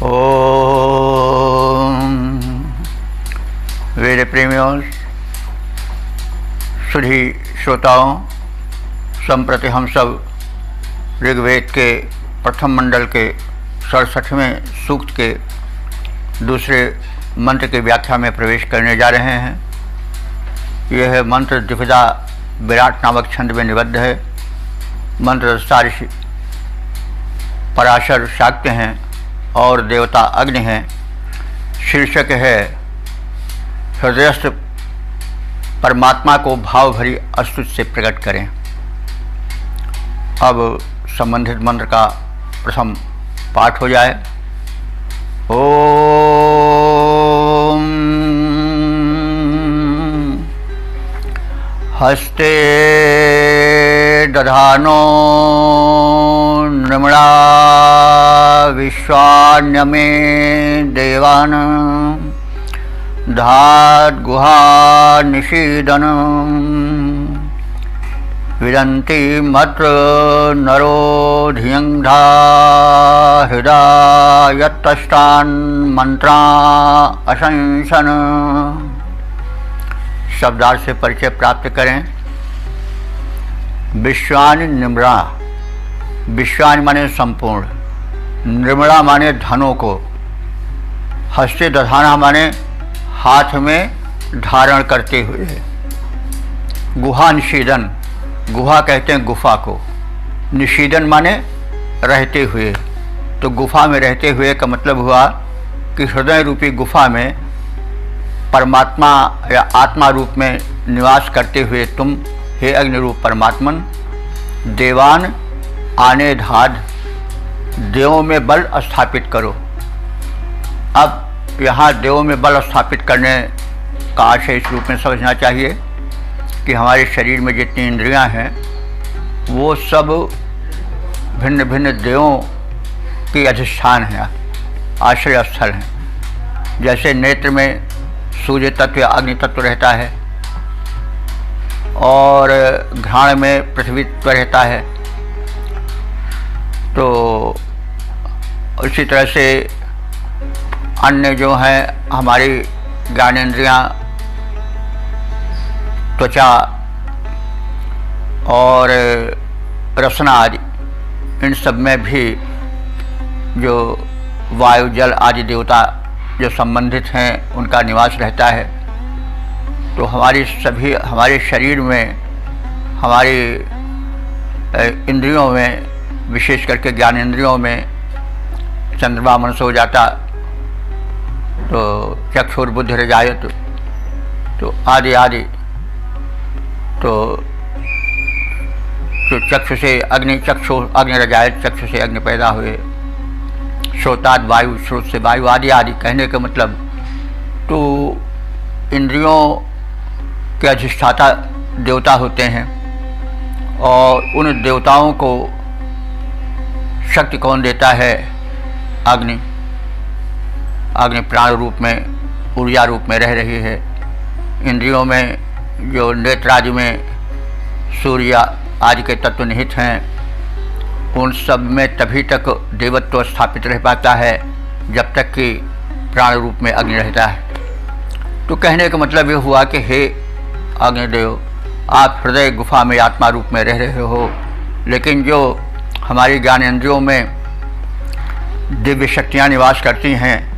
ओम वेद प्रेमियों, सुधी श्रोताओं, संप्रति हम सब ऋग्वेद के प्रथम मंडल के 67वें सूक्त के दूसरे मंत्र की व्याख्या में प्रवेश करने जा रहे हैं। यह मंत्र द्विपदा विराट नामक छंद में निबद्ध है। मंत्र ऋषि पराशर शाक्य हैं और देवता अग्नि हैं। शीर्षक है हृदयस्थ परमात्मा को भाव भरी अस्तुति से प्रकट करें। अब संबंधित मंत्र का प्रथम पाठ हो जाए। ओम हस्ते दधानो नृमणा विश्वान्यमे देवान धात गुहा निषीदन विदन्ति मत्र नरो धियंधा हृदयत्तष्टान् मंत्रा असंसन। शब्दार्थ से परिचय प्राप्त करें। विश्वानि निर्मला, विश्वानि माने संपूर्ण, निर्मला माने धनों को, हस्ते दधाना माने हाथ में धारण करते हुए, गुहा निषीदन, गुहा कहते हैं गुफा को, निषीदन माने रहते हुए। तो गुफा में रहते हुए का मतलब हुआ कि हृदय रूपी गुफा में परमात्मा या आत्मा रूप में निवास करते हुए तुम हे अग्नि रूप परमात्मन देवान आने धाद, देवों में बल स्थापित करो। अब यहाँ देवों में बल स्थापित करने का आशय इस रूप में समझना चाहिए कि हमारे शरीर में जितनी इंद्रियां हैं वो सब भिन्न भिन्न देवों की अधिष्ठान है, आश्रय स्थल हैं। जैसे नेत्र में सूर्य तत्व या अग्नि तत्व रहता है और घ्राण में पृथ्वी तत्व रहता है, तो उसी तरह से अन्य जो हैं हमारी ज्ञानेंद्रियां, त्वचा और रसना आदि, इन सब में भी जो वायु जल आदि देवता जो संबंधित हैं उनका निवास रहता है। तो हमारे शरीर में, हमारी इंद्रियों में, विशेष करके ज्ञान इंद्रियों में चंद्रमा मनसो जाता, तो चक्षुर्बुद्धि रजायत, तो आदि आदि, तो चक्षु से अग्नि, चक्षु अग्नि रजायत, चक्षु से अग्नि पैदा हुए, श्रोताद वायु, श्रोत से वायु आदि आदि। कहने का मतलब तो इंद्रियों के अधिष्ठाता देवता होते हैं और उन देवताओं को शक्ति कौन देता है? अग्नि। अग्नि प्राण रूप में, ऊर्जा रूप में रह रही है। इंद्रियों में जो नेत्रादि में सूर्य आदि के तत्व निहित हैं, उन सब में तभी तक देवत्व स्थापित रह पाता है जब तक कि प्राण रूप में अग्नि रहता है। तो कहने का मतलब ये हुआ कि हे अग्निदेव, आप हृदय गुफा में आत्मा रूप में रह रहे हो, लेकिन जो हमारी ज्ञानेंद्रियों में दिव्य शक्तियाँ निवास करती हैं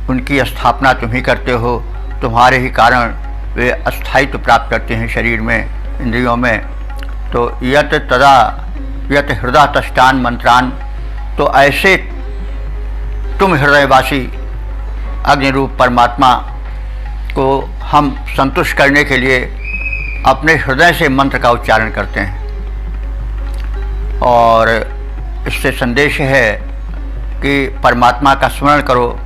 उनकी स्थापना तुम ही करते हो। तुम्हारे ही कारण वे अस्थायित्व प्राप्त करते हैं शरीर में, इंद्रियों में। तो यत तदा यत हृदय तष्टान मंत्रान, तो ऐसे तुम हृदयवासी अग्नि रूप परमात्मा को हम संतुष्ट करने के लिए अपने हृदय से मंत्र का उच्चारण करते हैं। और इससे संदेश है कि परमात्मा का स्मरण करो,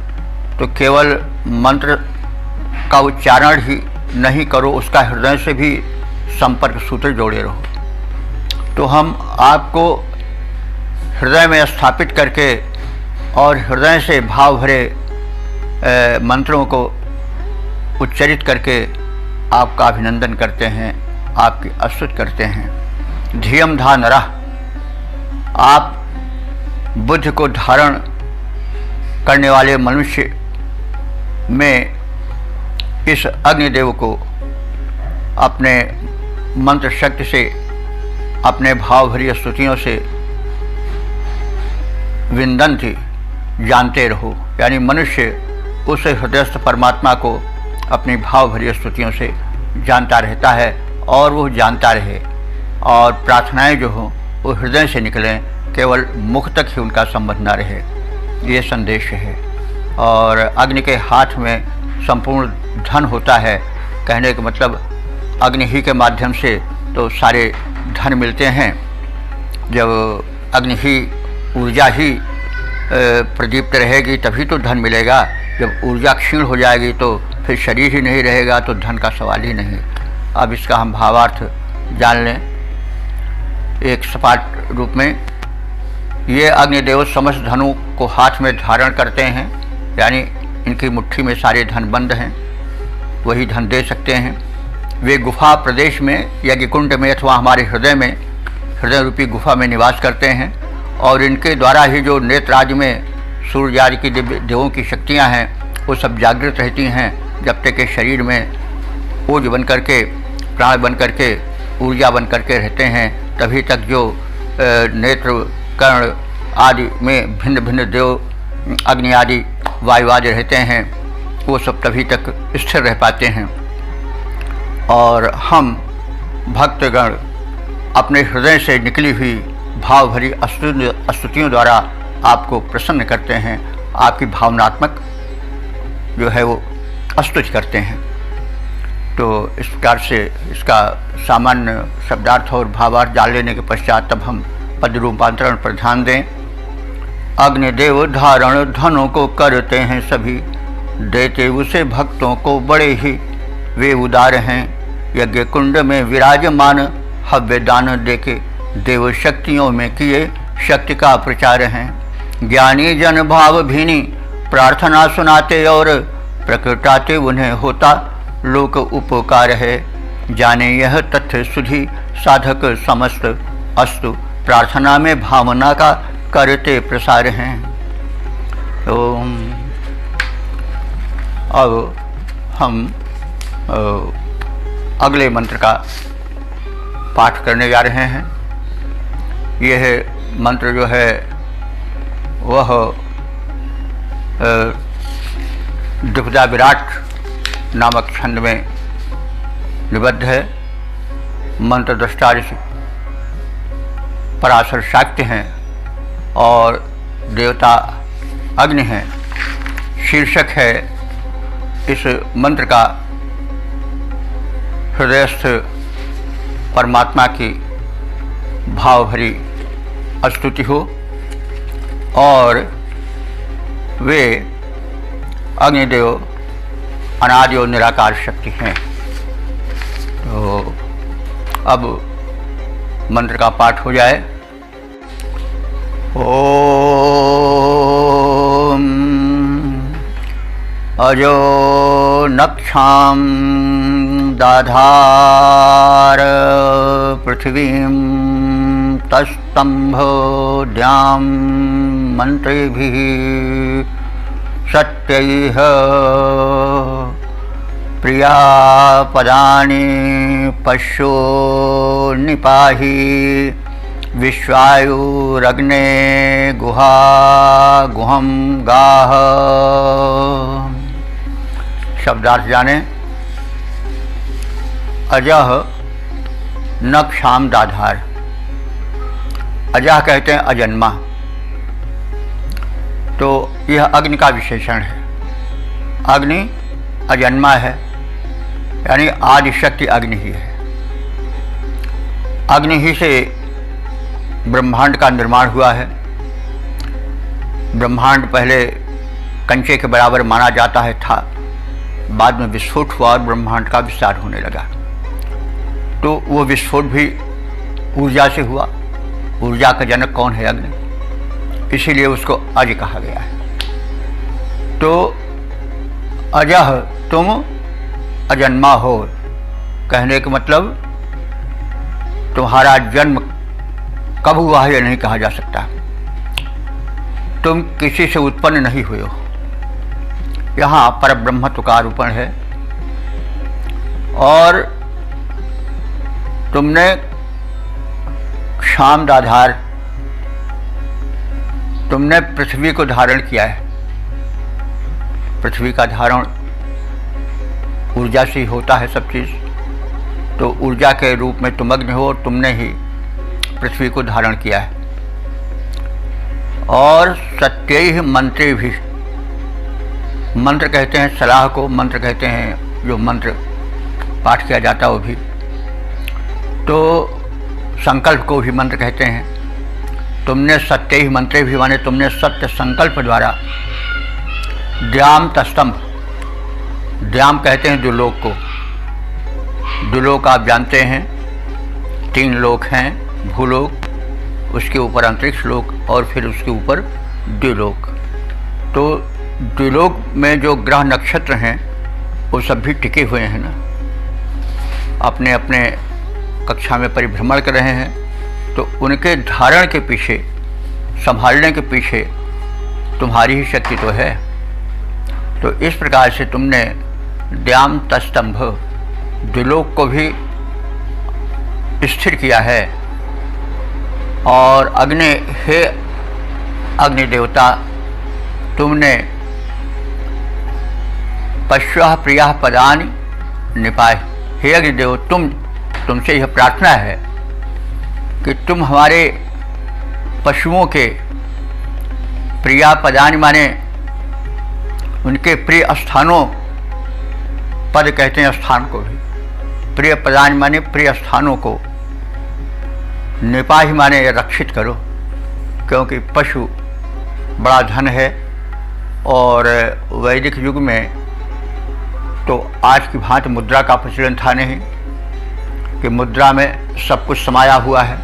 तो केवल मंत्र का उच्चारण ही नहीं करो, उसका हृदय से भी संपर्क सूत्र जोड़े रहो। तो हम आपको हृदय में स्थापित करके और हृदय से भाव भरे मंत्रों को उच्चरित करके आपका अभिनंदन करते हैं, आपकी स्तुति करते हैं। धियम धा नरः, आप बुद्ध को धारण करने वाले मनुष्य में इस अग्निदेव को अपने मंत्र शक्ति से, अपने भाव भरी स्तुतियों से विंदन्ति, जानते रहो। यानी मनुष्य उस हृदयस्थ परमात्मा को अपनी भाव भरी स्तुतियों से जानता रहता है और वो जानता रहे, और प्रार्थनाएं जो हों वो हृदय से निकलें, केवल मुख तक ही उनका संबंध न रहे। ये संदेश है। और अग्नि के हाथ में संपूर्ण धन होता है। कहने का मतलब अग्नि ही के माध्यम से तो सारे धन मिलते हैं। जब अग्नि ही, ऊर्जा ही प्रदीप्त रहेगी तभी तो धन मिलेगा। जब ऊर्जा क्षीण हो जाएगी तो फिर शरीर ही नहीं रहेगा, तो धन का सवाल ही नहीं। अब इसका हम भावार्थ जान लें एक सपाट रूप में। ये अग्निदेव समस्त धनों को हाथ में धारण करते हैं, यानी इनकी मुट्ठी में सारे धन बंद हैं, वही धन दे सकते हैं। वे गुफा प्रदेश में, यज्ञकुंड में अथवा हमारे हृदय में, हृदय रूपी गुफा में निवास करते हैं। और इनके द्वारा ही जो नेत्रादि में सूर्य आदि की देवों की शक्तियाँ हैं वो सब जागृत रहती हैं। जब तक के शरीर में ओज बन करके, प्राण बन करके, ऊर्जा बन करके रहते हैं, तभी तक जो नेत्र, कर्ण आदि में भिन्न भिन्न देव, अग्नि आदि, वायु आदि रहते हैं, वो सब तभी तक स्थिर रह पाते हैं। और हम भक्तगण अपने हृदय से निकली हुई भाव भरी स्तुतियों द्वारा आपको प्रसन्न करते हैं, आपकी भावनात्मक जो है वो स्तुति करते हैं। तो इस प्रकार से इसका सामान्य शब्दार्थ और भावार्थ जान लेने के पश्चात तब हम पद रूपांतरण पर ध्यान दें। अग्निदेव धारण धनों को करते हैं सभी, देते उसे भक्तों को बड़े ही वे उदार हैं। यज्ञ कुंड में विराजमान हव्य दान देके देव शक्तियों में किए शक्ति का प्रचार हैं। ज्ञानी जन भाव भीनी प्रार्थना सुनाते और प्रकटाते उन्हें होता लोक उपकार है। जाने यह तथ्य सुधी साधक समस्त अस्तु, प्रार्थना में भावना का करते प्रसार हैं। ओम। अब हम अगले मंत्र का पाठ करने जा रहे हैं। यह मंत्र जो है वह द्विपदा विराट नामक छंद में निबद्ध है। मंत्र दृष्टा ऋषि पराशर शाक्य हैं और देवता अग्नि हैं। शीर्षक है इस मंत्र का हृदयस्थ परमात्मा की भाव भरी स्तुति हो, और वे अग्निदेव अनादि और निराकार शक्ति हैं। तो अब मंत्र का पाठ हो जाए। ओम अजो नक्षां दाधार पृथ्वीं तस्तंभोद्यां मंत्रिभिः सत्यैः प्रिया पदानि पश्यो निपाहि विश्वायुरग्ने गुहा गुहं गाः। शब्दार्थ जाने। अजह न क्षाम दाधार। अजह कहते हैं अजन्मा, तो यह अग्नि का विशेषण है। अग्नि अजन्मा है, यानी आदि शक्ति अग्नि ही है। अग्नि ही से ब्रह्मांड का निर्माण हुआ है। ब्रह्मांड पहले कंचे के बराबर माना जाता है था, बाद में विस्फोट हुआ और ब्रह्मांड का विस्तार होने लगा। तो वो विस्फोट भी ऊर्जा से हुआ। ऊर्जा का जनक कौन है? अग्नि, इसीलिए उसको अज कहा गया है। तो अजह, तुम अजन्मा हो, कहने का मतलब तुम्हारा जन्म कब हुआ है यह नहीं कहा जा सकता। तुम किसी से उत्पन्न नहीं हुए हो, यहाँ परब्रह्मत्व का आरोपण है। और तुमने क्षामदाधार, तुमने पृथ्वी को धारण किया है। पृथ्वी का धारण ऊर्जा से ही होता है सब चीज़, तो ऊर्जा के रूप में तुम अग्नि हो और तुमने ही पृथ्वी को धारण किया है। और सत्यैः मंत्रे भी, मंत्र कहते हैं सलाह को, मंत्र कहते हैं जो मंत्र पाठ किया जाता है वो भी, तो संकल्प को भी मंत्र कहते हैं। तुमने सत्यैः मंत्रे भी माने तुमने सत्य संकल्प द्वारा द्याम तस्तंभ, द्याम कहते हैं द्युलोक को। द्युलोक आप जानते हैं 3 लोक हैं, भूलोक, उसके ऊपर अंतरिक्ष लोक और फिर उसके ऊपर द्युलोक। तो द्युलोक में जो ग्रह नक्षत्र हैं वो सब भी टिके हुए हैं ना, अपने अपने कक्षा में परिभ्रमण कर रहे हैं। तो उनके धारण के पीछे, संभालने के पीछे तुम्हारी ही शक्ति तो है। तो इस प्रकार से तुमने द्याम तस्तंभ, द्युलोक को भी स्थिर किया है। और अग्नि, हे अग्नि देवता, तुमने पश्वः प्रियः पदानि निपाय। हे अग्निदेव, तुमसे यह प्रार्थना है कि तुम हमारे पशुओं के प्रिया पदानि माने उनके प्रिय स्थानों, पद कहते हैं स्थान को भी, प्रिय पदानि माने प्रिय स्थानों को, निपाहि माने रक्षित करो, क्योंकि पशु बड़ा धन है। और वैदिक युग में तो आज की भांति मुद्रा का प्रचलन था नहीं कि मुद्रा में सब कुछ समाया हुआ है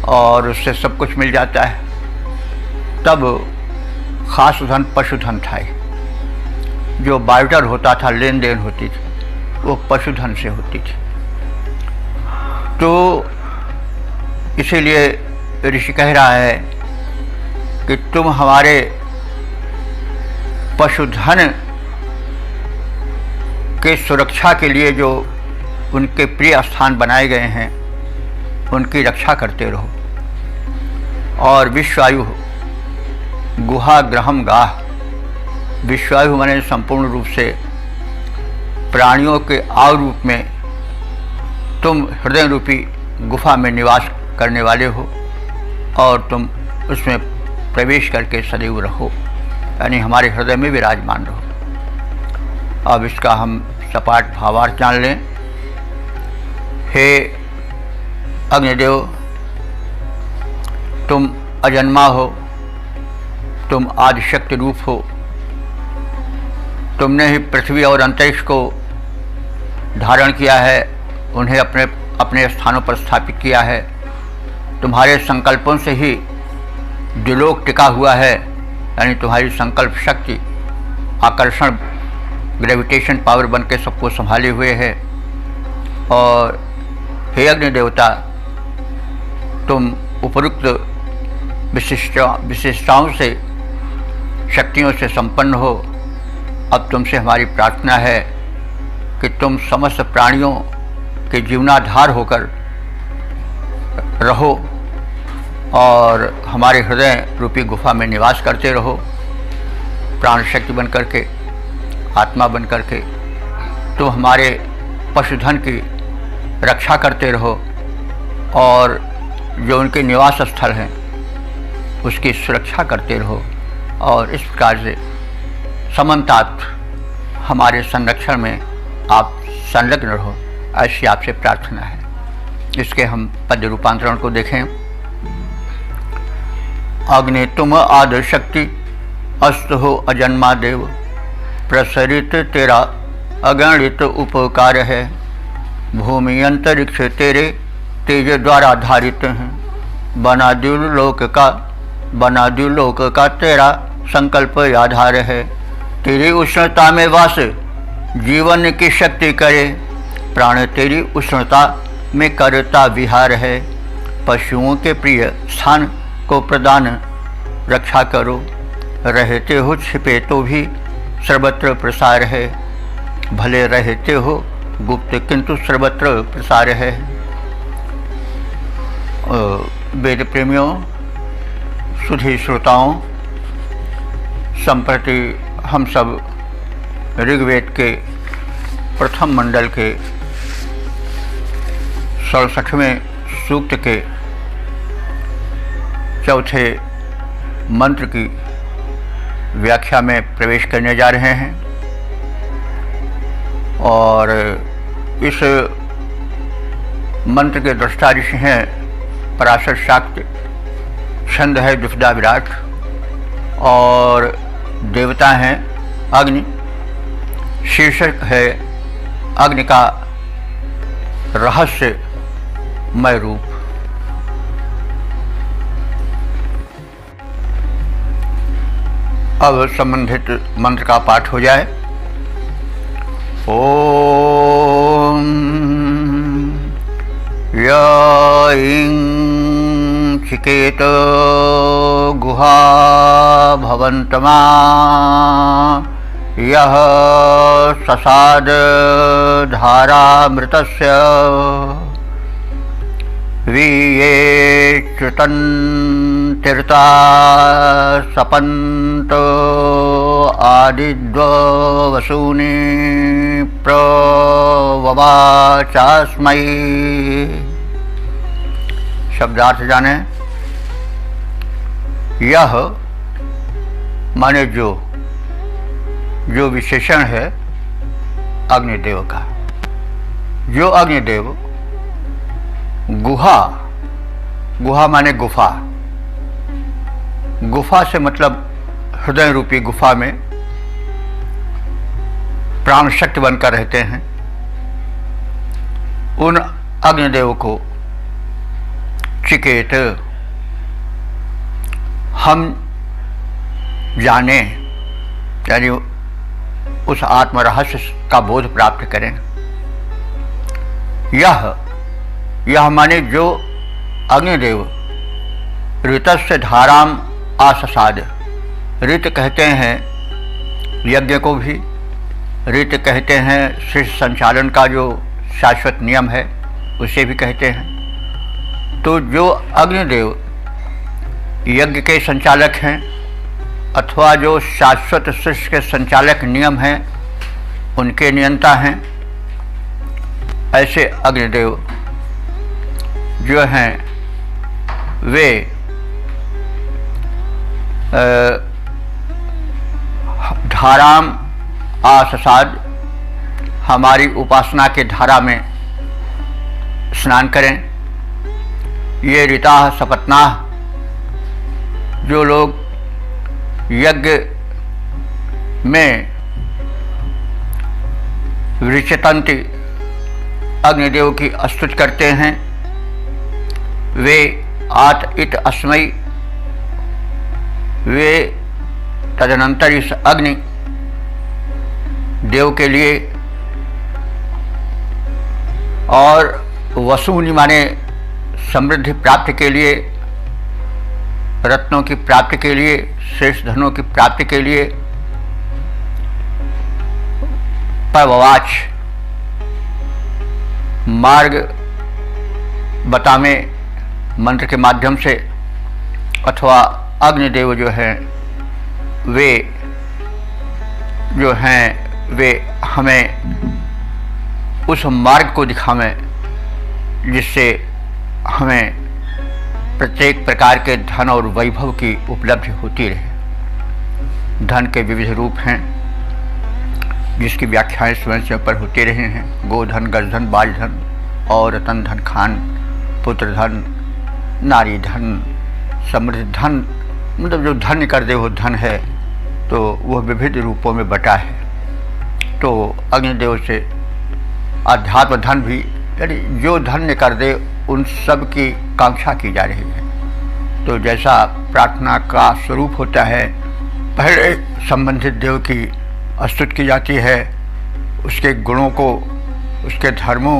और उससे सब कुछ मिल जाता है। तब खास धन पशुधन था, जो बार्टर होता था, लेन देन होती थी, वो पशुधन से होती थी। तो इसीलिए ऋषि कह रहा है कि तुम हमारे पशुधन के सुरक्षा के लिए जो उनके प्रिय स्थान बनाए गए हैं उनकी रक्षा करते रहो। और विश्वायु गुहा ग्रहम गाह, विश्वायु माने संपूर्ण रूप से प्राणियों के आव रूप में तुम हृदय रूपी गुफा में निवास करने वाले हो और तुम उसमें प्रवेश करके सदैव रहो, यानी हमारे हृदय में विराजमान रहो। अब इसका हम सपाट भावार्थ जान लें। हे अग्निदेव, तुम अजन्मा हो, तुम आदिशक्ति रूप हो। तुमने ही पृथ्वी और अंतरिक्ष को धारण किया है, उन्हें अपने अपने स्थानों पर स्थापित किया है। तुम्हारे संकल्पों से ही द्युलोक टिका हुआ है, यानी तुम्हारी संकल्प शक्ति आकर्षण, ग्रेविटेशन पावर बन के सबको संभाले हुए है। और हे अग्नि देवता, तुम उपरुक्त विशिष्टताओं से, शक्तियों से संपन्न हो। अब तुमसे हमारी प्रार्थना है कि तुम समस्त प्राणियों के जीवनाधार होकर रहो और हमारे हृदय रूपी गुफा में निवास करते रहो, प्राण शक्ति बन करके, आत्मा बन करके। तुम हमारे पशुधन की रक्षा करते रहो और जो उनके निवास स्थल हैं उसकी सुरक्षा करते रहो। और इस प्रकार से समन्तात हमारे संरक्षण में आप संलग्न रहो, ऐसी आपसे प्रार्थना है। इसके हम पद्य रूपांतरण को देखें। अग्नि तुम आदि शक्ति, अस्त हो अजन्मा देव, प्रसरित तेरा अगणित उपकार है। भूमि अंतरिक्ष तेरे तेज द्वारा धारित हैं, बना द्युलोक का तेरा संकल्प आधार है। तेरी उष्णता में वास जीवन की शक्ति करे, प्राण तेरी उष्णता में करता विहार है। पशुओं के प्रिय स्थान को प्रदान रक्षा करो, रहते हो छिपे तो भी सर्वत्र प्रसार है, भले रहते हो गुप्त किंतु सर्वत्र प्रसार है। वेद प्रेमियों, सुधी श्रोताओं, संप्रति हम सब ऋग्वेद के प्रथम मंडल के 67वें सूक्त के चौथे मंत्र की व्याख्या में प्रवेश करने जा रहे हैं। और इस मंत्र के दृष्टा ऋषि हैं पराशर शाक्य, छंद है द्विपदा विराट और देवता हैं अग्नि। शीर्षक है अग्नि का रहस्यमय रूप। अब संबंधित मंत्र का पाठ हो जाए। ओम यं चिकेत गुहा भवन्तमा यः ससाद धारामृतस्य वीयेच्युतन्तीर्ता सपन्त आदिद्वसूनि प्रववाचास्मै। शब्दार्थ जाने। यह माने जो विशेषण है अग्निदेव का। जो अग्निदेव गुहा माने गुफा। गुफा से मतलब हृदय रूपी गुफा में प्राण शक्ति बनकर रहते हैं। उन अग्निदेव को चिकेत हम जाने, यानी उस आत्म रहस्य का बोध प्राप्त करें। यह माने जो अग्निदेव ऋतस्य धाराम आससाद। ऋत कहते हैं यज्ञ को भी, ऋत कहते हैं सृष्टि संचालन का जो शाश्वत नियम है उसे भी कहते हैं। तो जो अग्निदेव यज्ञ के संचालक हैं अथवा जो शाश्वत सृष्टि के संचालक नियम हैं उनके नियंता हैं, ऐसे अग्निदेव जो हैं वे धाराम आससाद, हमारी उपासना के धारा में स्नान करें। ये ऋता सपत्ना, जो लोग यज्ञ में वृषतंति अग्निदेव की स्तुति करते हैं, वे आत इत अस्मै, वे तदनंतर इस अग्नि देव के लिए और वसूनि माने समृद्धि प्राप्ति के लिए, रत्नों की प्राप्ति के लिए, श्रेष्ठ धनों की प्राप्ति के लिए परववाच मार्ग बतावे मंत्र के माध्यम से, अथवा अग्निदेव जो हैं वे हमें उस मार्ग को दिखावें जिससे हमें प्रत्येक प्रकार के धन और वैभव की उपलब्धि होती रहे। धन के विविध रूप हैं जिसकी व्याख्याएं स्वयं से पर होती रही हैं। गोधन, गजधन, बाजधन और रतन धन, खान, पुत्र धन, नारी धन, समृद्ध धन, मतलब जो धन्य कर दे वो धन है, तो वह विविध रूपों में बटा है। तो अग्निदेव से आध्यात्म धन भी, यानी जो धन्य कर दे उन सब की कांक्षा की जा रही है। तो जैसा प्रार्थना का स्वरूप होता है, पहले संबंधित देव की स्तुति की जाती है, उसके गुणों को, उसके धर्मों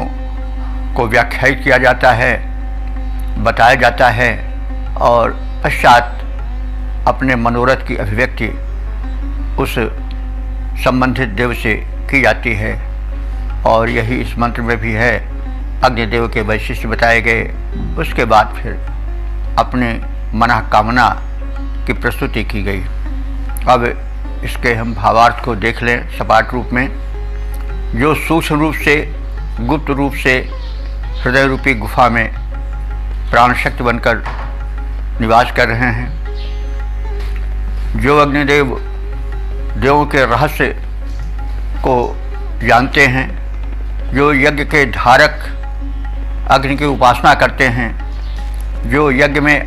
को व्याख्यायित किया जाता है, बताया जाता है, और पश्चात अपने मनोरथ की अभिव्यक्ति उस संबंधित देव से की जाती है। और यही इस मंत्र में भी है। अग्निदेव के वैशिष्ट्य बताए गए। उसके बाद फिर अपने मनोकामना की प्रस्तुति की गई। अब इसके हम भावार्थ को देख लें सपाट रूप में। जो सूक्ष्म रूप से, गुप्त रूप से हृदय रूपी गुफा में प्राण शक्ति बनकर निवास कर रहे हैं, जो अग्निदेव देवों के रहस्य को जानते हैं, जो यज्ञ के धारक अग्नि की उपासना करते हैं, जो यज्ञ में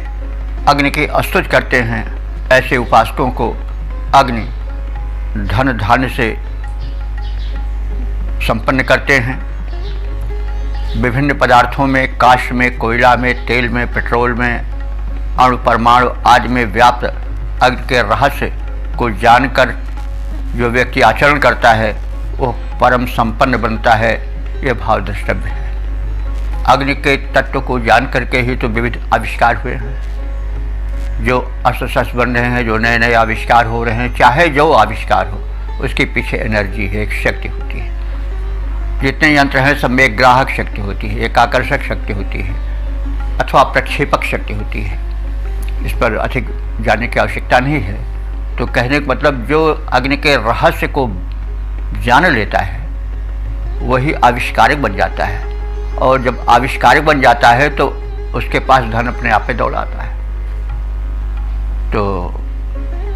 अग्नि की स्तुति करते हैं, ऐसे उपासकों को अग्नि धन धान्य से संपन्न करते हैं। विभिन्न पदार्थों में, काष्ठ में, कोयला में, तेल में, पेट्रोल में, अणु परमाणु आदि में व्याप्त अग्नि के रहस्य को जानकर जो व्यक्ति आचरण करता है वो परम संपन्न बनता है। ये भाव द्रष्टव्य है। अग्नि के तत्व को जान करके ही तो विविध आविष्कार हुए हैं। जो अस्त्र शस्त्र बन रहे हैं, जो नए नए आविष्कार हो रहे हैं, चाहे जो आविष्कार हो, उसके पीछे एनर्जी है, एक शक्ति होती है। जितने यंत्र हैं सब में एक ग्राहक शक्ति होती है, एक आकर्षक शक्ति होती है, अथवा प्रक्षेपक शक्ति होती है। इस पर अधिक जानने की आवश्यकता नहीं है। तो कहने का मतलब जो अग्नि के रहस्य को जान लेता है वही आविष्कारक बन जाता है। और जब आविष्कारक बन जाता है तो उसके पास धन अपने आप पे दौड़ आता है। तो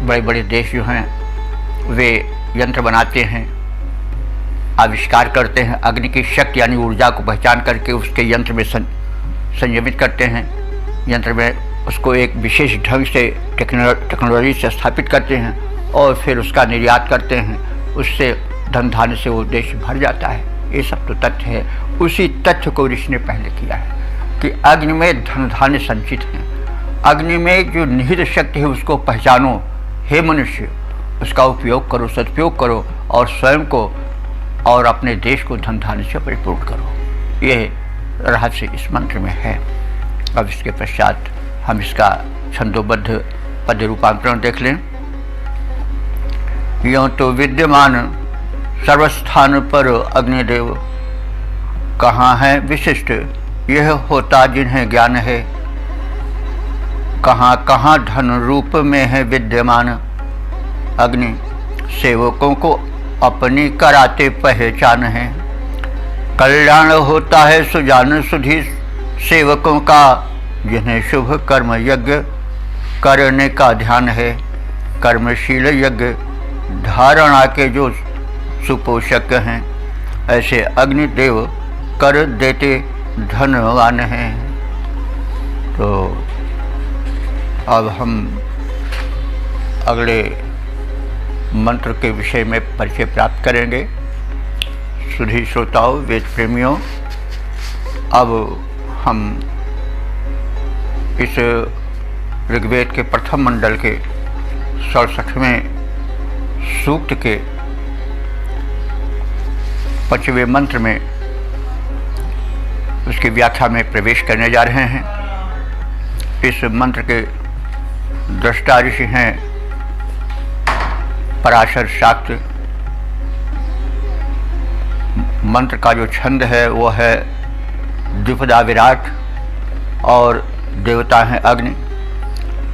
बड़े बड़े देश जो हैं वे यंत्र बनाते हैं, आविष्कार करते हैं, अग्नि की शक्ति यानी ऊर्जा को पहचान करके उसके यंत्र में संयमित करते हैं। यंत्र में उसको एक विशेष ढंग से टेक्नोलॉजी से स्थापित करते हैं और फिर उसका निर्यात करते हैं। उससे धन धान्य से वो देश भर जाता है। ये सब तो तथ्य है। उसी तथ्य को ऋषि ने पहले किया है कि अग्नि में धन धान्य संचित हैं। अग्नि में जो निहित शक्ति है उसको पहचानो। हे मनुष्य, उसका उपयोग करो, सदुपयोग करो और स्वयं को और अपने देश को धन धान्य से परिपूर्ण करो। ये रहस्य इस मंत्र में है। अब इसके पश्चात हम इसका छंदोबद्ध पद्य रूपांतरण देख लें। यों तो विद्यमान सर्वस्थान पर अग्निदेव, कहाँ है विशिष्ट यह होता जिन्हें ज्ञान है। कहाँ कहाँ धन रूप में है विद्यमान, अग्नि सेवकों को अपनी कराते पहचान है। कल्याण होता है सुजान सुधी सेवकों का, जिन्हें शुभ कर्म यज्ञ करने का ध्यान है। कर्मशील यज्ञ धारणा के जो सुपोषक हैं, ऐसे अग्निदेव कर देते धनवान हैं। तो अब हम अगले मंत्र के विषय में परिचय प्राप्त करेंगे। सुधी श्रोताओं, वेद प्रेमियों, अब हम इस ऋग्वेद के प्रथम मंडल के 67वें सूक्त के 5वें मंत्र में उसकी व्याख्या में प्रवेश करने जा रहे हैं। इस मंत्र के दृष्टा ऋषि हैं पराशर शाक्त। मंत्र का जो छंद है वो है द्विपदा विराट और देवता हैं अग्नि।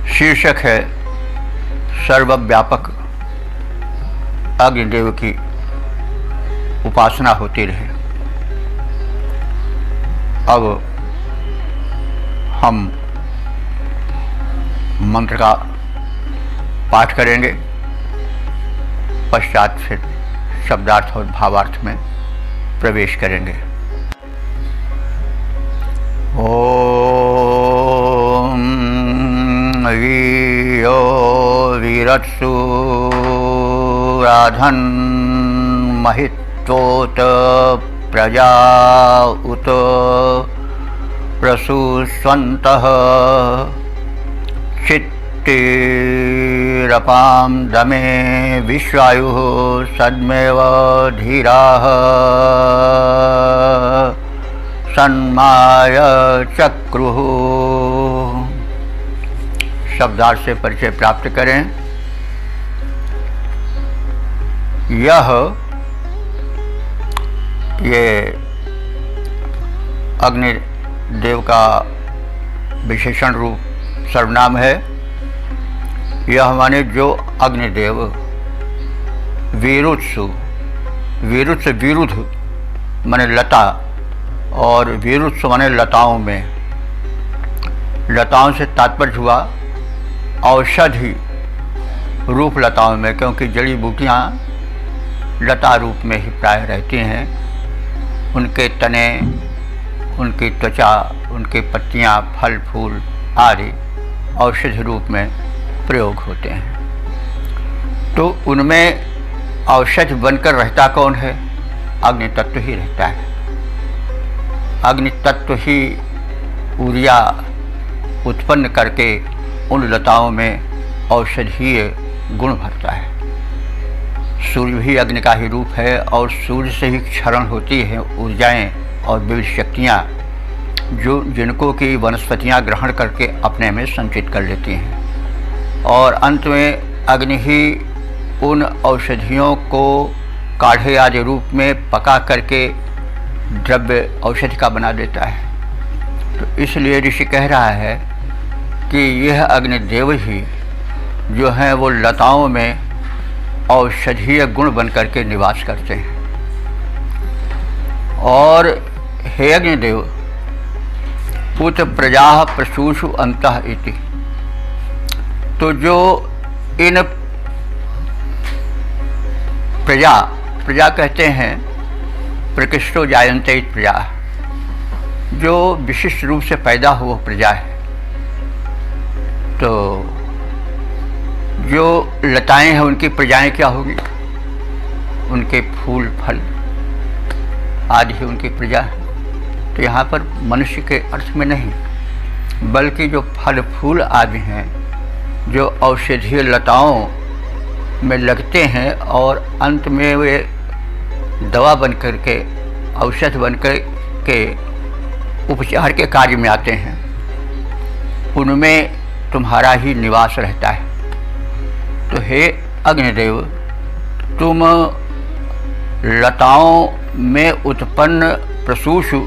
शीर्षक है सर्वव्यापक अग्निदेव की उपासना होती रहे। अब हम मंत्र का पाठ करेंगे, पश्चात फिर शब्दार्थ और भावार्थ में प्रवेश करेंगे। ओम वीयो वीरत्सु राधन महित्वोत प्रजा उत प्रसूस्वन्तः चित्तिरपां दमे विश्वायुः सद्मेव धीराः सन्माय चक्रुः। शब्दार्थ से परिचय प्राप्त करें। ये अग्निदेव का विशेषण रूप सर्वनाम है। यह माने जो अग्निदेव वीरुत्सु, वीरुत्स विरुद्ध माने लता, और वीरुत्स माने लताओं में, लताओं से तात्पर्य हुआ औषधि रूप लताओं में, क्योंकि जड़ी बूटियाँ लता रूप में ही प्राय रहती हैं। उनके तने, उनकी त्वचा, उनकी पत्तियाँ, फल फूल आदि औषधि रूप में प्रयोग होते हैं। तो उनमें औषधि बनकर रहता कौन है? अग्नि तत्व ही रहता है। अग्नि तत्व ही ऊर्जा उत्पन्न करके उन लताओं में औषधीय गुण भरता है। सूर्य भी अग्नि का ही रूप है और सूर्य से ही क्षरण होती है ऊर्जाएं और विविध शक्तियाँ, जो जिनको की वनस्पतियाँ ग्रहण करके अपने में संचित कर लेती हैं, और अंत में अग्नि ही उन औषधियों को काढ़े आदि रूप में पका करके द्रव्य औषधि का बना देता है। तो इसलिए ऋषि कह रहा है कि यह अग्निदेव ही जो हैं वो लताओं में औषधीय गुण बन करके निवास करते हैं। और हे अग्निदेव, उत प्रजा प्रसूषु अंतः इति, तो जो इन प्रजा कहते हैं प्रकृष्टो जायन्ते इति प्रजा, जो विशिष्ट रूप से पैदा हो वह प्रजा है। तो जो लताएं हैं उनकी प्रजाएं क्या होगी? उनके फूल फल आदि ही उनकी प्रजा है। तो यहाँ पर मनुष्य के अर्थ में नहीं, बल्कि जो फल फूल आदि हैं, जो औषधीय लताओं में लगते हैं और अंत में वे दवा बन कर के, औषध बन कर के उपचार के कार्य में आते हैं, उनमें तुम्हारा ही निवास रहता है। तो हे अग्निदेव, तुम लताओं में उत्पन्न प्रसूषु,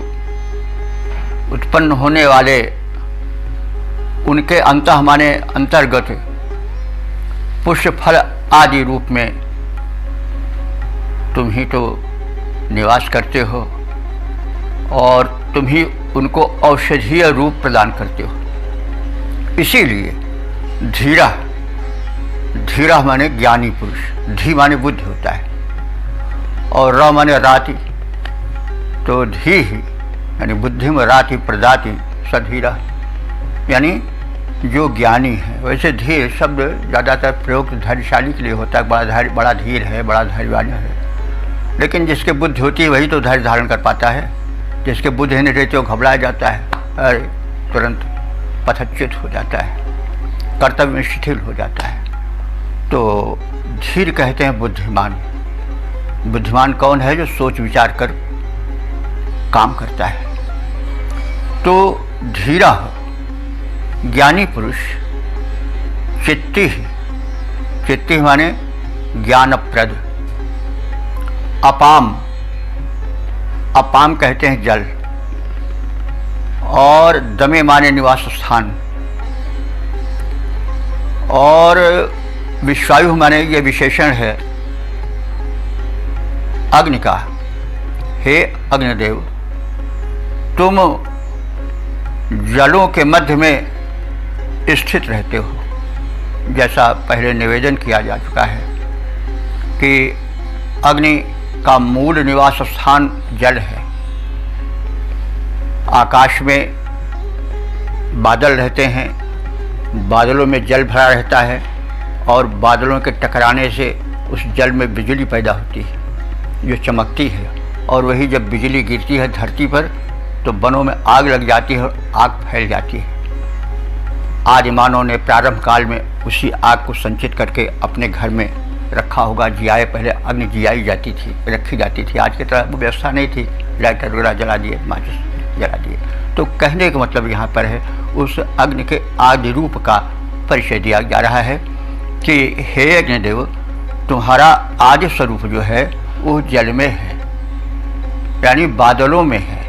उत्पन्न होने वाले उनके अंतः माने अंतर्गत पुष्प फल आदि रूप में तुम ही तो निवास करते हो, और तुम ही उनको औषधीय रूप प्रदान करते हो। इसीलिए धीरा, धीरा माने ज्ञानी पुरुष, धी माने बुद्धि होता है, और र माने राति, तो धी ही यानी बुद्धि में राति प्रदाति सधीरा, यानी जो ज्ञानी है। वैसे धीर शब्द ज़्यादातर प्रयोग धैर्यशाली के लिए होता है, बड़ा धीर है, बड़ा धैर्यवान है। लेकिन जिसके बुद्धि होती है वही तो धैर्य धारण कर पाता है। जिसके बुद्धि नहीं रहती वो घबरा जाता है, अरे तुरंत पथच्युत हो जाता है, कर्तव्य में शिथिल हो जाता है। तो धीर कहते हैं बुद्धिमान। बुद्धिमान कौन है? जो सोच विचार कर काम करता है। तो धीरा ज्ञानी पुरुष चित्ती, चित्ती माने ज्ञानप्रद। अपाम, अपाम कहते हैं जल, और दमे माने निवास स्थान, और विश्वायु माने ये विशेषण है अग्नि का। हे अग्निदेव, तुम जलों के मध्य में स्थित रहते हो। जैसा पहले निवेदन किया जा चुका है कि अग्नि का मूल निवास स्थान जल है। आकाश में बादल रहते हैं, बादलों में जल भरा रहता है, और बादलों के टकराने से उस जल में बिजली पैदा होती है जो चमकती है, और वही जब बिजली गिरती है धरती पर तो वनों में आग लग जाती है और आग फैल जाती है। आदिमानव ने प्रारंभ काल में उसी आग को संचित करके अपने घर में रखा होगा। जियाए पहले अग्नि जियाई जाती थी, रखी जाती थी। आज की तरह व्यवस्था नहीं थी, लाइटर वगैरह जला दिए, माचिस जला दिए। तो कहने का मतलब यहाँ पर है उस अग्नि के आदि रूप का परिचय दिया जा रहा है कि हे अग्निदेव, तुम्हारा आदि स्वरूप जो है वो जल में है, यानी बादलों में है।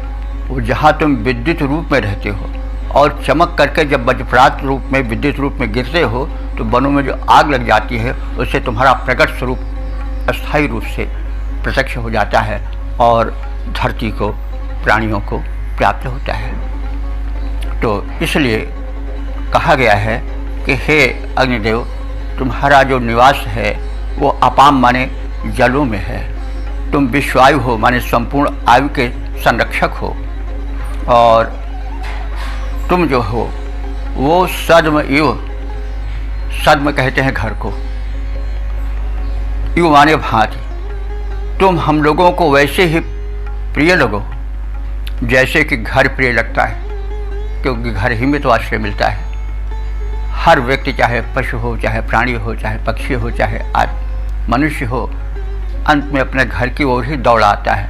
वो जहाँ तुम विद्युत रूप में रहते हो और चमक करके जब वज्रपात रूप में, विद्युत रूप में गिरते हो तो वनों में जो आग लग जाती है उससे तुम्हारा प्रकट स्वरूप अस्थायी रूप से प्रत्यक्ष हो जाता है और धरती को, प्राणियों को प्राप्त होता है। तो इसलिए कहा गया है कि हे अग्निदेव, तुम्हारा जो निवास है वो अपाम माने जलों में है। तुम विश्वायु हो माने संपूर्ण आयु के संरक्षक हो, और तुम जो हो वो सद्म इव, सद्म कहते हैं घर को, इव माने भांति, तुम हम लोगों को वैसे ही प्रिय लगो जैसे कि घर प्रिय लगता है, क्योंकि घर ही में तो आश्रय मिलता है। हर व्यक्ति, चाहे पशु हो, चाहे प्राणी हो, चाहे पक्षी हो, चाहे मनुष्य हो, अंत में अपने घर की ओर ही दौड़ आता है,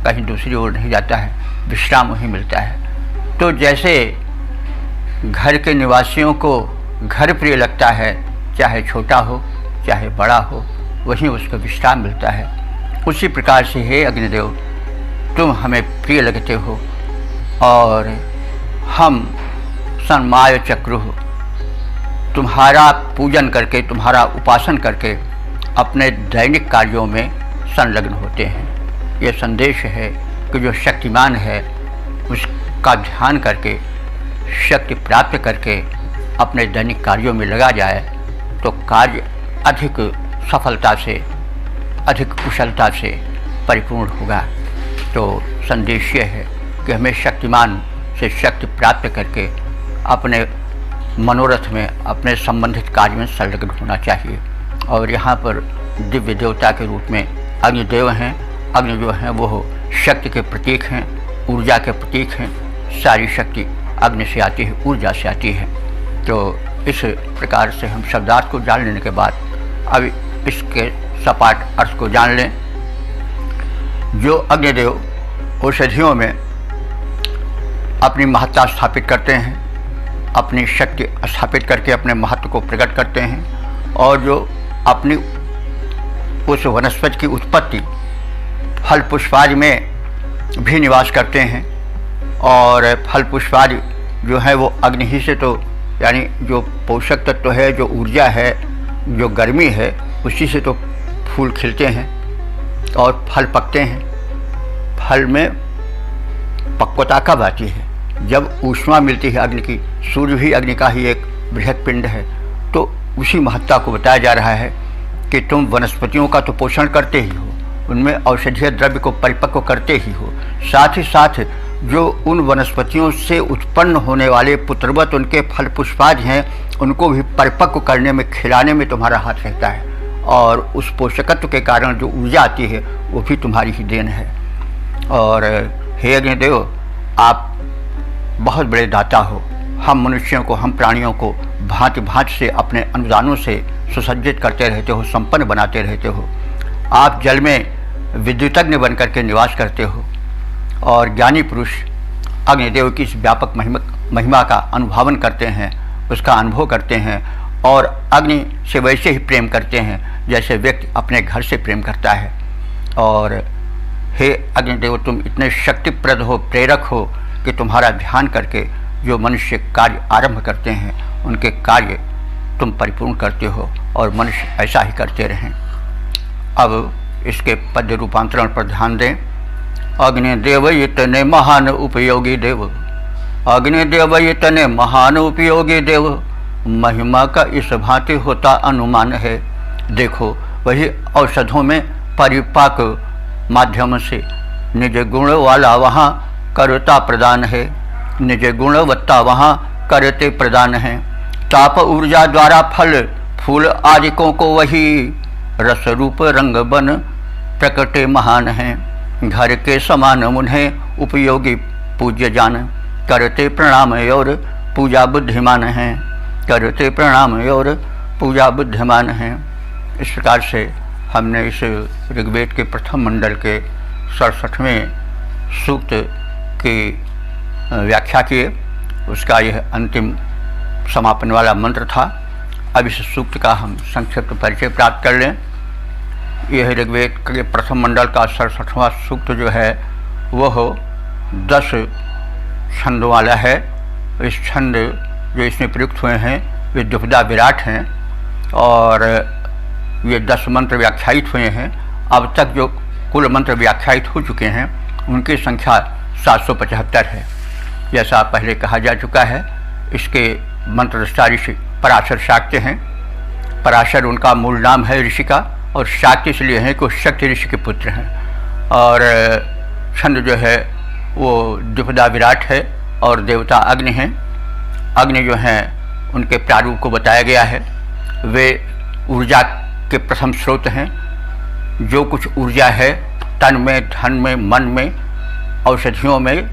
कहीं दूसरी ओर नहीं जाता है, विश्राम वहीं मिलता है। तो जैसे घर के निवासियों को घर प्रिय लगता है, चाहे छोटा हो चाहे बड़ा हो, वहीं उसको विश्राम मिलता है, उसी प्रकार से हे अग्निदेव, तुम हमें प्रिय लगते हो और हम सन्माय चक्रु, तुम्हारा पूजन करके, तुम्हारा उपासन करके अपने दैनिक कार्यों में संलग्न होते हैं। यह संदेश है कि जो शक्तिमान है उसका ध्यान करके, शक्ति प्राप्त करके अपने दैनिक कार्यों में लगा जाए तो कार्य अधिक सफलता से, अधिक कुशलता से परिपूर्ण होगा। तो संदेश यह है कि हमें शक्तिमान से शक्ति प्राप्त करके अपने मनोरथ में, अपने संबंधित कार्य में संलग्न होना चाहिए। और यहाँ पर दिव्य देवता के रूप में अग्निदेव हैं। अग्नि जो हैं वो शक्ति के प्रतीक हैं, ऊर्जा के प्रतीक हैं। सारी शक्ति अग्नि से आती है, ऊर्जा से आती है। तो इस प्रकार से हम शब्दार्थ को जान लेने के बाद अब इसके सपाट अर्थ को जान लें। जो अग्निदेव औषधियों में अपनी महत्ता स्थापित करते हैं, अपनी शक्ति स्थापित करके अपने महत्व को प्रकट करते हैं, और जो अपनी उस वनस्पति की उत्पत्ति फल पुष्पादि में भी निवास करते हैं, और फल पुष्पादि जो है वो अग्नि ही से, तो यानी जो पोषक तत्व है, जो ऊर्जा है, जो गर्मी है, उसी से तो फूल खिलते हैं और फल पकते हैं। फल में पक्वता कब आती है? जब ऊष्मा मिलती है अग्नि की। सूर्य भी अग्नि का ही एक बृहद पिंड है। तो उसी महत्ता को बताया जा रहा है कि तुम वनस्पतियों का तो पोषण करते ही हो, उनमें औषधीय द्रव्य को परिपक्व करते ही हो, साथ ही साथ जो उन वनस्पतियों से उत्पन्न होने वाले पुत्रवत उनके फल पुष्पादि हैं, उनको भी परिपक्व करने में, खिलाने में तुम्हारा हाथ रहता है, और उस पोषकत्व के कारण जो ऊर्जा आती है वो भी तुम्हारी ही देन है। और हे अग्निदेव, आप बहुत बड़े दाता हो। हम मनुष्यों को, हम प्राणियों को भांति भांति से अपने अनुदानों से सुसज्जित करते रहते हो, संपन्न बनाते रहते हो। आप जल में विद्युतज्ञ बन करके निवास करते हो, और ज्ञानी पुरुष अग्निदेव की इस व्यापक महिमा का अनुभवन करते हैं, उसका अनुभव करते हैं, और अग्नि से वैसे ही प्रेम करते हैं जैसे व्यक्ति अपने घर से प्रेम करता है। और हे अग्निदेव, तुम इतने शक्तिप्रद हो, प्रेरक हो कि तुम्हारा ध्यान करके जो मनुष्य कार्य आरंभ करते हैं उनके कार्य तुम परिपूर्ण करते हो, और मनुष्य ऐसा ही करते रहें। अब इसके पद्य रूपांतरण पर ध्यान दें। अग्निदेव इतने महान उपयोगी देव, अग्निदेव इतने महान उपयोगी देव, महिमा का इस भांति होता अनुमान है। देखो, वही औषधों में परिपाक माध्यम से निज गुण वाला वहाँ करता प्रदान है, निज गुणवत्ता वहाँ करते प्रदान है। ताप ऊर्जा द्वारा फल फूल आदिकों को वही रस रूप रंग बन प्रकटे महान है। घर के समान उन्हें उपयोगी पूज्य जान, करते प्रणाम और पूजा बुद्धिमान हैं, करते प्रणाम और पूजा बुद्धिमान हैं। इस प्रकार से हमने इस ऋग्वेद के प्रथम मंडल के 67वें सूक्त की व्याख्या किए। उसका यह अंतिम समापन वाला मंत्र था। अब इस सूक्त का हम संक्षिप्त परिचय प्राप्त कर लें। यह ऋग्वेद के प्रथम मंडल का 67वां सूक्त जो है वह 10 छंदों वाला है। इस छंद जो इसमें प्रयुक्त हुए हैं वे द्विपदा विराट हैं और ये 10 मंत्र व्याख्यायित हुए हैं। अब तक जो कुल मंत्र व्याख्यायित हो चुके हैं उनकी संख्या 775 है। जैसा पहले कहा जा चुका है, इसके मंत्रदृष्टा ऋषि पराशर शाक्य हैं। पराशर उनका मूल नाम है ऋषि का, और शाक्य इसलिए हैं कि वो शक्ति ऋषि के पुत्र हैं। और छंद जो है वो द्विपदा विराट है और देवता अग्नि हैं। अग्नि जो हैं उनके प्रारूप को बताया गया है। वे ऊर्जा के प्रथम स्रोत हैं। जो कुछ ऊर्जा है तन में, धन में, मन में, औषधियों में,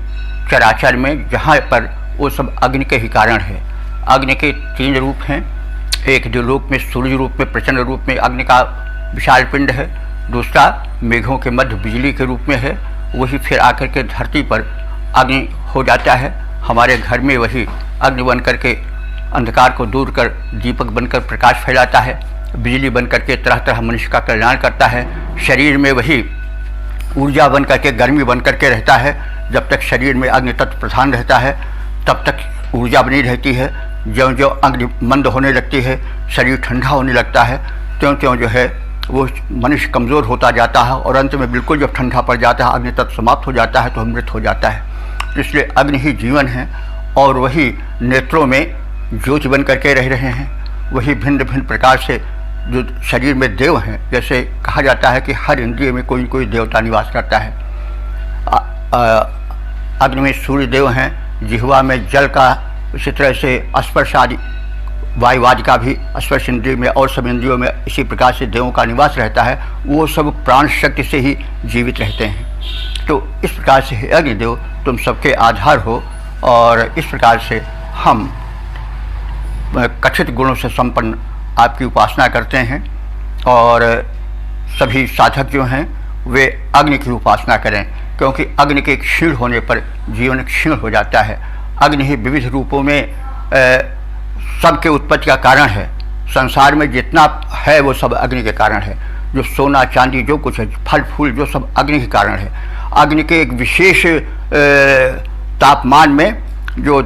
चराचर में, जहाँ पर वो सब अग्नि के ही कारण है। अग्नि के 3 रूप हैं। एक द्युलोक में सूर्य रूप में, प्रचंड रूप में अग्नि का विशाल पिंड है। दूसरा मेघों के मध्य बिजली के रूप में है। वही फिर आकर के धरती पर अग्नि हो जाता है। हमारे घर में वही अग्नि बन करके अंधकार को दूर कर दीपक बनकर प्रकाश फैलाता है। बिजली बन करके तरह तरह मनुष्य का कल्याण करता है। शरीर में वही ऊर्जा बन करके, गर्मी बन करके रहता है। जब तक शरीर में अग्नि तत्व प्रधान रहता है तब तक ऊर्जा बनी रहती है। ज्यों ज्यों अग्नि मंद होने लगती है, शरीर ठंडा होने लगता है, त्यों त्यों जो है वो मनुष्य कमज़ोर होता जाता है और अंत में बिल्कुल जब ठंडा पड़ जाता है, अग्नि तत्व समाप्त हो जाता है तो मृत हो जाता है। इसलिए अग्नि ही जीवन है और वही नेत्रों में ज्योति बन करके रह रहे हैं। वही भिन्न भिन्न प्रकार से जो शरीर में देव हैं, जैसे कहा जाता है कि हर इंद्रिय में कोई कोई देवता निवास करता है। अग्नि में सूर्य देव हैं, जिह्वा में जल का, इसी तरह से स्पर्श आदि वायुवादि का भी स्पर्श इंद्रिय में और सब इंद्रियों में इसी प्रकार से देवों का निवास रहता है। वो सब प्राण शक्ति से ही जीवित रहते हैं। तो इस प्रकार से अग्निदेव तुम सबके आधार हो और इस प्रकार से हम कथित गुणों से संपन्न आपकी उपासना करते हैं। और सभी साधक जो हैं वे अग्नि की उपासना करें, क्योंकि अग्नि के क्षीण होने पर जीवन क्षीण हो जाता है। अग्नि ही विविध रूपों में सबके उत्पत्ति का कारण है। संसार में जितना है वो सब अग्नि के कारण है। जो सोना चांदी जो कुछ है, फल फूल, जो सब अग्नि के कारण है। अग्नि के एक विशेष तापमान में जो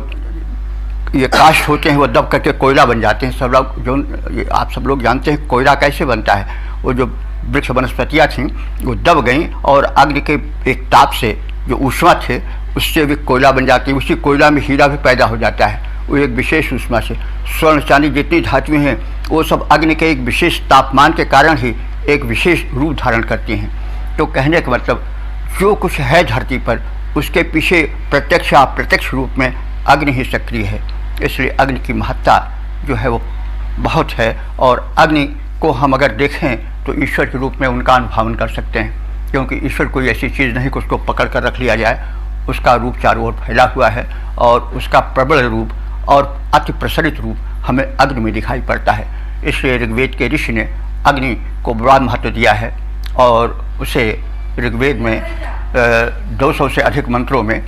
ये काष्ठ होते हैं वो दब करके कोयला बन जाते हैं। सब लोग जो आप सब लोग जानते हैं कोयला कैसे बनता है। वो जो वृक्ष वनस्पतियाँ थीं वो दब गईं और अग्नि के एक ताप से जो ऊष्मा थे उससे भी कोयला बन जाती है। उसी कोयला में हीरा भी पैदा हो जाता है, वो एक विशेष ऊष्मा से। स्वर्ण चांदी जितनी धातुएं हैं वो सब अग्नि के एक विशेष तापमान के कारण ही एक विशेष रूप धारण करती हैं। तो कहने का मतलब जो कुछ है धरती पर उसके पीछे प्रत्यक्ष या अप्रत्यक्ष रूप में अग्नि ही सक्रिय है। इसलिए अग्नि की महत्ता जो है वो बहुत है। और अग्नि को हम अगर देखें तो ईश्वर के रूप में उनका अनुभावन कर सकते हैं, क्योंकि ईश्वर कोई ऐसी चीज़ नहीं कि उसको पकड़ कर रख लिया जाए। उसका रूप चारों ओर फैला हुआ है और उसका प्रबल रूप और अति प्रसरित रूप हमें अग्नि में दिखाई पड़ता है। इसलिए ऋग्वेद के ऋषि ने अग्नि को बड़ा महत्व दिया है और उसे ऋग्वेद में 200 से अधिक मंत्रों में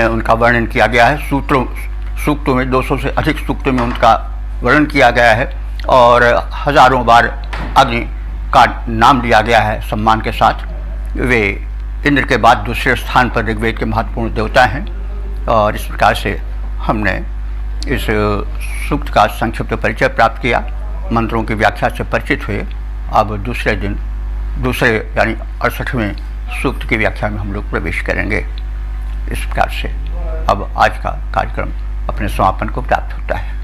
उनका वर्णन किया गया है। सूक्तों में 200 से अधिक सूक्तों में उनका वर्णन किया गया है और हजारों बार अग्नि का नाम लिया गया है सम्मान के साथ। वे इंद्र के बाद दूसरे स्थान पर ऋग्वेद के महत्वपूर्ण देवता हैं। और इस प्रकार से हमने इस सूक्त का संक्षिप्त परिचय प्राप्त किया, मंत्रों की व्याख्या से परिचित हुए। अब दूसरे दिन दूसरे यानी 68वें सूक्त की व्याख्या में हम लोग प्रवेश करेंगे। इस प्रकार से अब आज का कार्यक्रम अपने समापन को प्राप्त होता है।